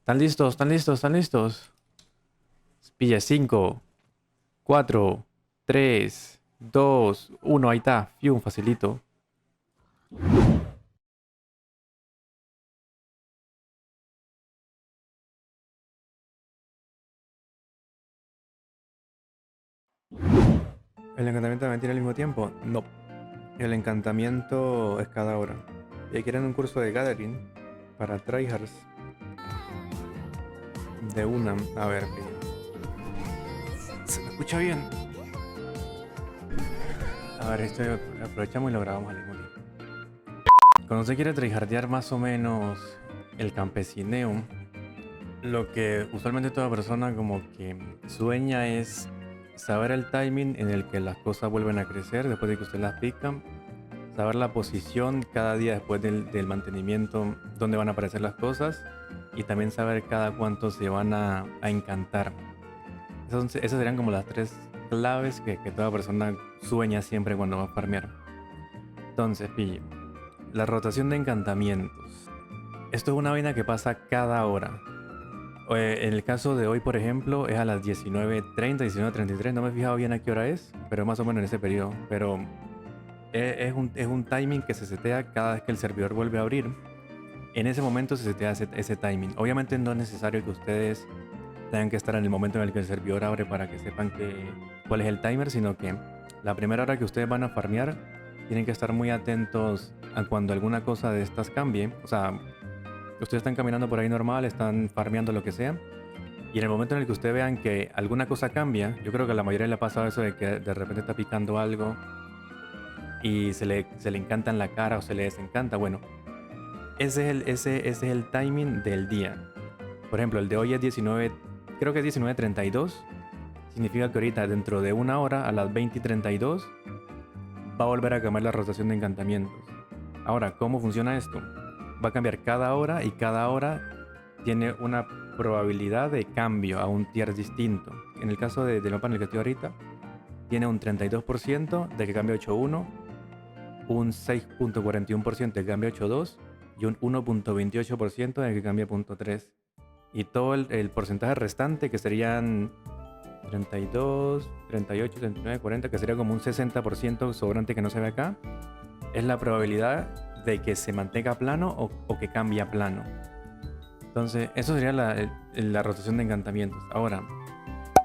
¿Están listos? ¿Están listos? ¿Están listos? Pilla 5, 4, 3, 2, 1. Ahí está. Fium, facilito. ¿El encantamiento también tiene al mismo tiempo? No. El encantamiento es cada hora. Y quieren un curso de Gathering para tryhards. De una. A ver, ¿se me escucha bien? A ver, esto aprovechamos y lo grabamos al mismo tiempo. Cuando se quiere tryhardear más o menos el campesineo, lo que usualmente toda persona como que sueña es saber el timing en el que las cosas vuelven a crecer después de que usted las pica, saber la posición cada día después del mantenimiento, dónde van a aparecer las cosas, y también saber cada cuánto se van a encantar. Esas serían como las tres claves que toda persona sueña siempre cuando va a farmear. Entonces, pille, la rotación de encantamientos. Esto es una vaina que pasa cada hora. En el caso de hoy, por ejemplo, es a las 19:30, 19:33. No me he fijado bien a qué hora es, pero más o menos en ese periodo. Pero es un timing que se setea cada vez que el servidor vuelve a abrir. En ese momento se setea ese timing. Obviamente no es necesario que ustedes tengan que estar en el momento en el que el servidor abre para que sepan cuál es el timer, sino que la primera hora que ustedes van a farmear tienen que estar muy atentos a cuando alguna cosa de estas cambie. O sea, ustedes están caminando por ahí normal, están farmeando lo que sea, y en el momento en el que ustedes vean que alguna cosa cambia, yo creo que a la mayoría le ha pasado eso de que de repente está picando algo y se le encanta en la cara o se le desencanta. Bueno, ese es el timing del día. Por ejemplo, el de hoy es 19, creo que es 19:32. Significa que ahorita, dentro de una hora, a las 20:32, va a volver a cambiar la rotación de encantamientos. Ahora, ¿cómo funciona esto? Va a cambiar cada hora y cada hora tiene una probabilidad de cambio a un tier distinto. En el caso del mapa en el que estoy ahorita, tiene un 32% de que cambie a 8.1, un 6.41% de que cambie a 8.2 y un 1.28% de que cambie a 0.3. Y todo el porcentaje restante, que serían 32, 38, 39, 40, que sería como un 60% sobrante que no se ve acá, es la probabilidad de que se mantenga plano o que cambie a plano. Entonces, eso sería la rotación de encantamientos. Ahora,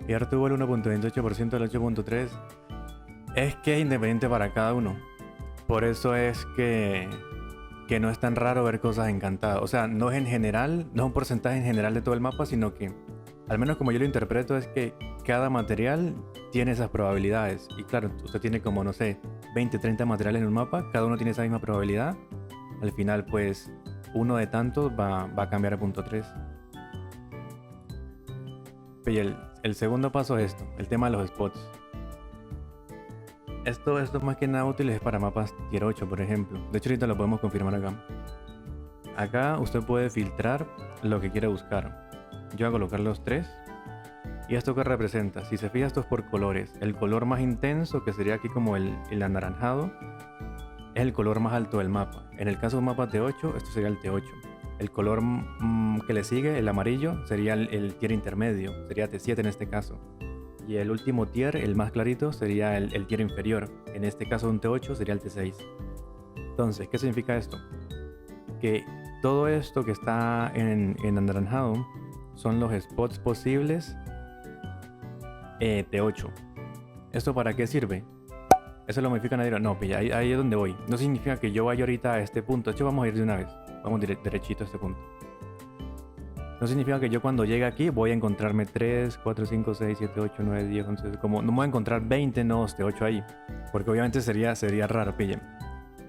Pierre tuvo el 1.28% del 8.3. Es que es independiente para cada uno. Por eso es que no es tan raro ver cosas encantadas. O sea, no es en general, no es un porcentaje en general de todo el mapa, sino que, al menos como yo lo interpreto, es que cada material tiene esas probabilidades. Y claro, usted tiene como, no sé, 20, 30 materiales en un mapa, cada uno tiene esa misma probabilidad. Al final, pues, uno de tantos va a cambiar a 0.3. Y el segundo paso es esto, el tema de los spots. Esto es más que nada útil es para mapas tier 8, por ejemplo. De hecho, ahorita lo podemos confirmar acá. Acá usted puede filtrar lo que quiere buscar. Yo voy a colocar los 3. ¿Y esto qué representa? Si se fija, esto es por colores. El color más intenso, que sería aquí como el anaranjado, es el color más alto del mapa. En el caso de un mapa T8, esto sería el T8. El color que le sigue, el amarillo, sería el tier intermedio, sería T7 en este caso. Y el último tier, el más clarito, sería el tier inferior. En este caso un T8 sería el T6. Entonces, ¿qué significa esto? Que todo esto que está en anaranjado son los spots posibles T8. ¿Esto para qué sirve? Eso lo modifican a no, pilla, ahí es donde voy. No significa que yo vaya ahorita a este punto. De hecho, vamos a ir de una vez. Vamos derechito a este punto. No significa que yo cuando llegue aquí voy a encontrarme 3, 4, 5, 6, 7, 8, 9, 10, 11. Como no me voy a encontrar 20 nodos de 8 ahí. Porque obviamente sería raro, pillen.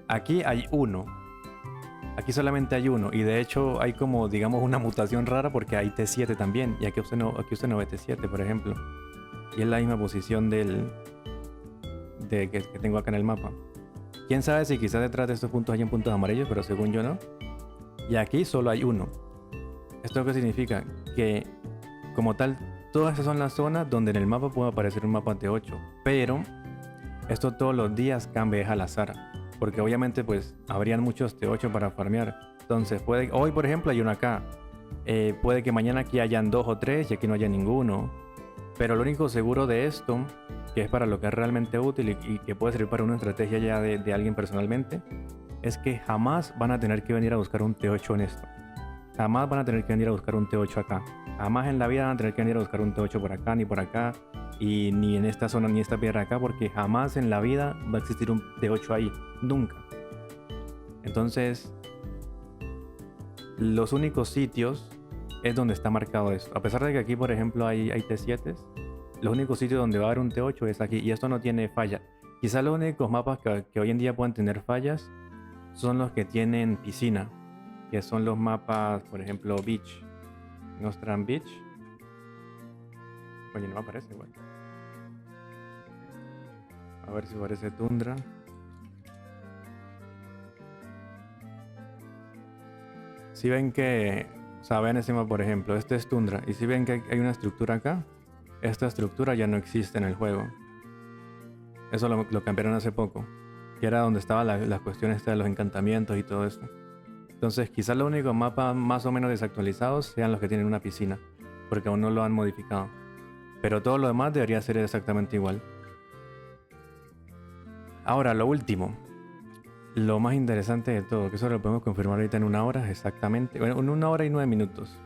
Aquí hay uno. Aquí solamente hay uno. Y de hecho hay como, digamos, una mutación rara porque hay T7 también. Y aquí usted no ve T7, por ejemplo. Y es la misma posición que tengo acá en el mapa. Quién sabe si quizás detrás de estos puntos hayan puntos amarillos, pero según yo no. Y aquí solo hay uno. ¿Esto qué significa? Que como tal, todas esas son las zonas donde en el mapa puede aparecer un mapa T8. Pero esto todos los días cambia al azar. Porque obviamente pues habrían muchos T8 para farmear. Entonces hoy por ejemplo hay uno acá. Puede que mañana aquí hayan 2 o 3 y aquí no haya ninguno. Pero lo único seguro de esto, que es para lo que es realmente útil y que puede servir para una estrategia ya de alguien personalmente, es que jamás van a tener que venir a buscar un T8 en esto. Jamás van a tener que venir a buscar un T8 acá. Jamás en la vida van a tener que venir a buscar un T8 por acá, ni por acá, y ni en esta zona, ni esta piedra acá, porque jamás en la vida va a existir un T8 ahí. Nunca. Entonces, los únicos sitios es donde está marcado esto. A pesar de que aquí, por ejemplo, hay T7, los únicos sitios donde va a haber un T8 es aquí, y esto no tiene falla. Quizás los únicos mapas que hoy en día puedan tener fallas son los que tienen piscina, que son los mapas, por ejemplo, Beach. Nostran Beach. Oye, no me aparece igual. A ver si aparece Tundra. Si ven que, o sea, vean ese mapa, por ejemplo, este es Tundra, y si ven que hay una estructura acá, esta estructura ya no existe en el juego. Eso lo cambiaron hace poco, que era donde estaba la cuestión esta de los encantamientos y todo esto. Entonces quizás los únicos mapas más o menos desactualizados sean los que tienen una piscina, porque aún no lo han modificado. Pero todo lo demás debería ser exactamente igual. Ahora, lo último. Lo más interesante de todo, que eso lo podemos confirmar ahorita en 1 hora exactamente. Bueno, en 1 hora y 9 minutos.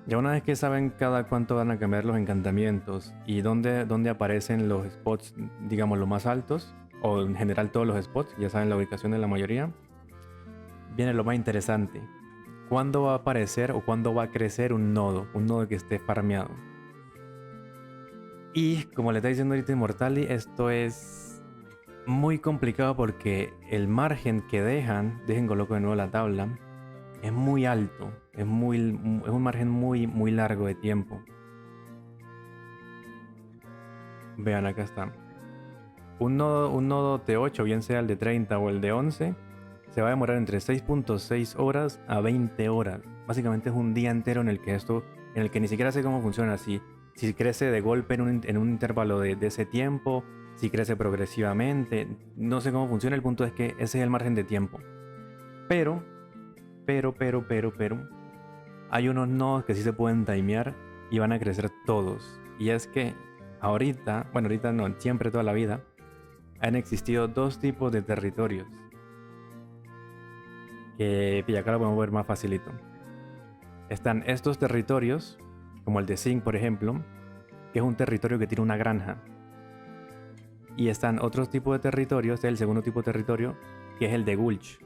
Ya una vez que saben cada cuánto van a cambiar los encantamientos y dónde aparecen los spots, digamos, los más altos, o en general todos los spots, ya saben la ubicación de la mayoría, viene lo más interesante. ¿Cuándo va a aparecer o cuándo va a crecer un nodo que esté farmeado? Y como le está diciendo ahorita Immortali, esto es muy complicado porque el margen que dejen coloco de nuevo la tabla, es muy alto, es un margen muy largo de tiempo. Vean, acá está. Un nodo T8, bien sea el de 30 o el de 11, se va a demorar entre 6.6 horas a 20 horas. Básicamente es un día entero en el que ni siquiera sé cómo funciona, si crece de golpe en un intervalo de ese tiempo, si crece progresivamente, no sé cómo funciona. El punto es que ese es el margen de tiempo. Pero hay unos nodos que sí se pueden timear y van a crecer todos. Y es que ahorita no, siempre toda la vida, han existido 2 tipos de territorios. Que acá lo podemos ver más facilito. Están estos territorios, como el de Zinc, por ejemplo, que es un territorio que tiene una granja. Y están otros tipos de territorios, el segundo tipo de territorio, que es el de Gulch,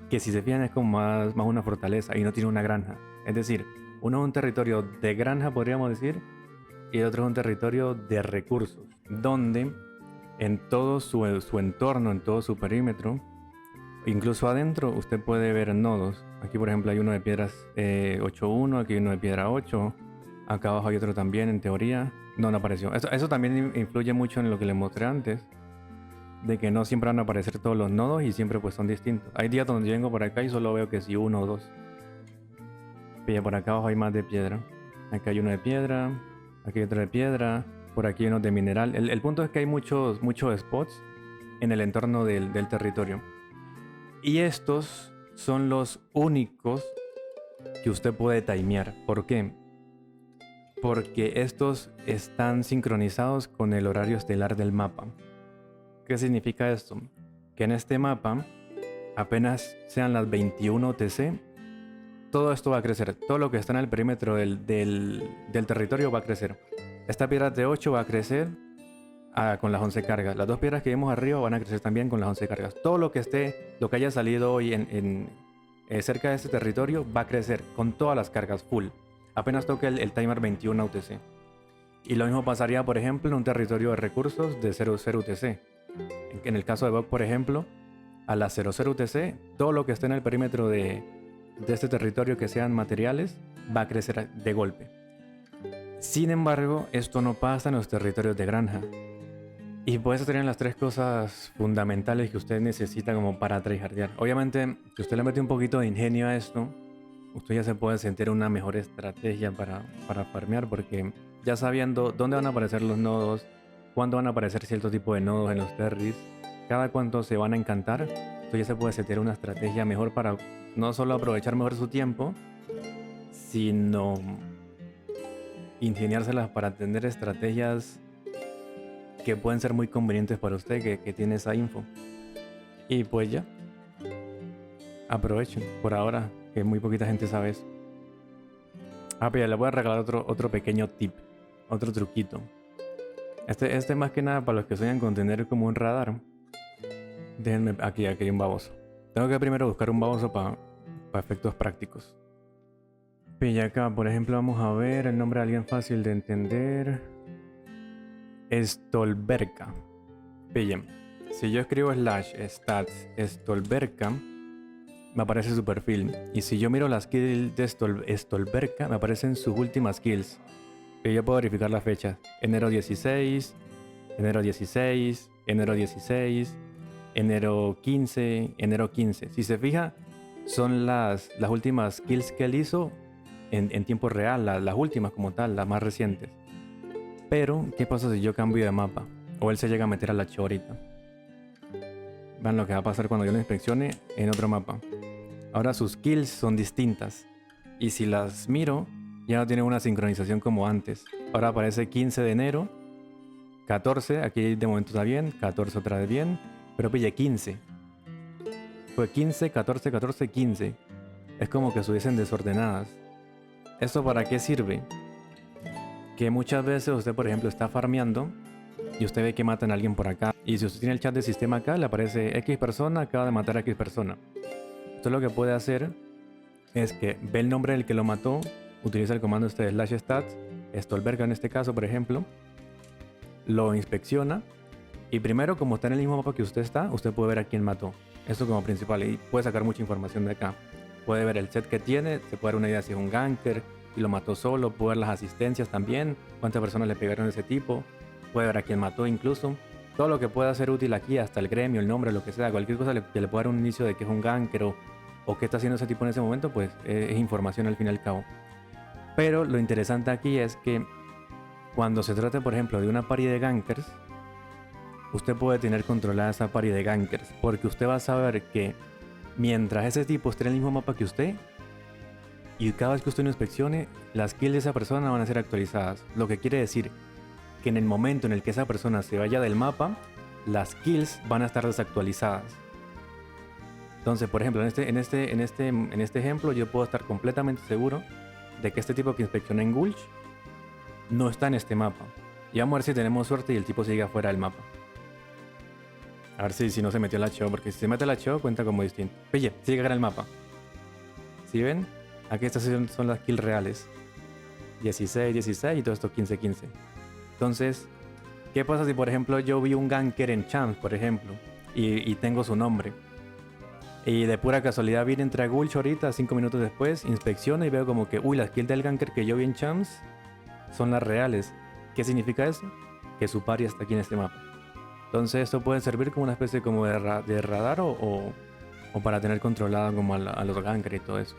que si se fijan es como más una fortaleza y no tiene una granja. Es decir, uno es un territorio de granja, podríamos decir, y el otro es un territorio de recursos, donde en todo su entorno, en todo su perímetro, incluso adentro, usted puede ver nodos. Aquí, por ejemplo, hay uno de piedras 8.1, aquí hay uno de piedra 8, acá abajo hay otro también, en teoría. No apareció. Eso también influye mucho en lo que les mostré antes, de que no siempre van a aparecer todos los nodos y siempre pues son distintos. Hay días donde yo vengo por acá y solo veo que sí 1 o 2. Pilla, por acá abajo hay más de piedra. Acá hay uno de piedra, aquí hay otro de piedra, por aquí hay uno de mineral. El punto es que hay muchos spots en el entorno del territorio. Y estos son los únicos que usted puede timear. ¿Por qué? Porque estos están sincronizados con el horario estelar del mapa. ¿Qué significa esto? Que en este mapa, apenas sean las 21 UTC, todo esto va a crecer. Todo lo que está en el perímetro del territorio va a crecer. Esta piedra de 8 va a crecer con las 11 cargas. Las 2 piedras que vemos arriba van a crecer también con las 11 cargas. Todo lo que haya salido hoy cerca de este territorio va a crecer con todas las cargas full. Apenas toque el timer 21 UTC. Y lo mismo pasaría, por ejemplo, en un territorio de recursos de 00 UTC. En el caso de Bog, por ejemplo, a las 00 UTC, todo lo que esté en el perímetro de este territorio que sean materiales va a crecer de golpe. Sin embargo, esto no pasa en los territorios de granja. Y pues esas serían las 3 cosas fundamentales que usted necesita como para tryhardear. Obviamente, si usted le mete un poquito de ingenio a esto, usted ya se puede sentir una mejor estrategia para farmear, porque ya sabiendo dónde van a aparecer los nodos, cuándo van a aparecer cierto tipo de nodos en los terris, cada cuánto se van a encantar, usted ya se puede sentir una estrategia mejor para no solo aprovechar mejor su tiempo, sino ingeniárselas para tener estrategias que pueden ser muy convenientes para usted que tiene esa info. Y pues ya, aprovechen por ahora, que muy poquita gente sabe eso. Pero ya les voy a regalar otro pequeño tip, otro truquito. Este más que nada para los que sueñan con tener como un radar. Déjenme, aquí hay un baboso. Tengo que primero buscar un baboso para efectos prácticos. Y acá, por ejemplo, vamos a ver el nombre de alguien fácil de entender. Stolberga. Pillen. Si yo escribo /stats Stolberga, me aparece su perfil. Y si yo miro las skills de Stolberga, me aparecen sus últimas skills. Y yo puedo verificar la fecha. Enero 16, enero 16, enero 16, enero 15, enero 15. Si se fija, son las últimas skills que él hizo en tiempo real, las últimas como tal, las más recientes. Pero, ¿qué pasa si yo cambio de mapa? O él se llega a meter a la ahorita. Vean lo que va a pasar cuando yo lo inspeccione en otro mapa. Ahora sus kills son distintas. Y si las miro, ya no tienen una sincronización como antes. Ahora aparece 15 de enero, 14, aquí de momento está bien, 14 otra vez bien, pero pille 15. Fue 15, 14, 14, 15. Es como que estuviesen desordenadas. ¿Esto para qué sirve? Que muchas veces usted, por ejemplo, está farmeando y usted ve que matan a alguien por acá. Y si usted tiene el chat de sistema acá, le aparece X persona, acaba de matar a X persona. Usted lo que puede hacer es que ve el nombre del que lo mató, utiliza el comando este de /stats, Stolberga en este caso, por ejemplo, lo inspecciona y primero, como está en el mismo mapa que usted está, usted puede ver a quién mató. Eso como principal y puede sacar mucha información de acá. Puede ver el set que tiene, se puede dar una idea si es un ganker, si lo mató solo, puede ver las asistencias también, cuántas personas le pegaron a ese tipo, puede ver a quién mató incluso. Todo lo que pueda ser útil aquí, hasta el gremio, el nombre, lo que sea, cualquier cosa que le pueda dar un inicio de que es un ganker o qué está haciendo ese tipo en ese momento, pues es información al fin y al cabo. Pero lo interesante aquí es que cuando se trate, por ejemplo, de una party de gankers, usted puede tener controlada esa party de gankers, porque usted va a saber que mientras ese tipo esté en el mismo mapa que usted, y cada vez que usted lo inspeccione, las kills de esa persona van a ser actualizadas. Lo que quiere decir que en el momento en el que esa persona se vaya del mapa, las kills van a estar desactualizadas. Entonces, por ejemplo, en este ejemplo, yo puedo estar completamente seguro de que este tipo que inspeccioné en Gulch no está en este mapa. Y vamos a ver si tenemos suerte y el tipo sigue afuera del mapa. A ver si no se metió el HO, porque si se mete el HO cuenta como distinto. Pille, sigue acá en el mapa. ¿Sí ven? Aquí estas son las kills reales. 16, 16 y todo esto 15, 15. Entonces, ¿qué pasa si por ejemplo yo vi un ganker en Champs, por ejemplo, y tengo su nombre? Y de pura casualidad viene entre a Gulch ahorita, 5 minutos después, inspecciono y veo como que, uy, las kills del ganker que yo vi en Champs son las reales. ¿Qué significa eso? Que su party está aquí en este mapa. Entonces esto puede servir como una especie como de radar o para tener controlada como a los gankers y todo eso.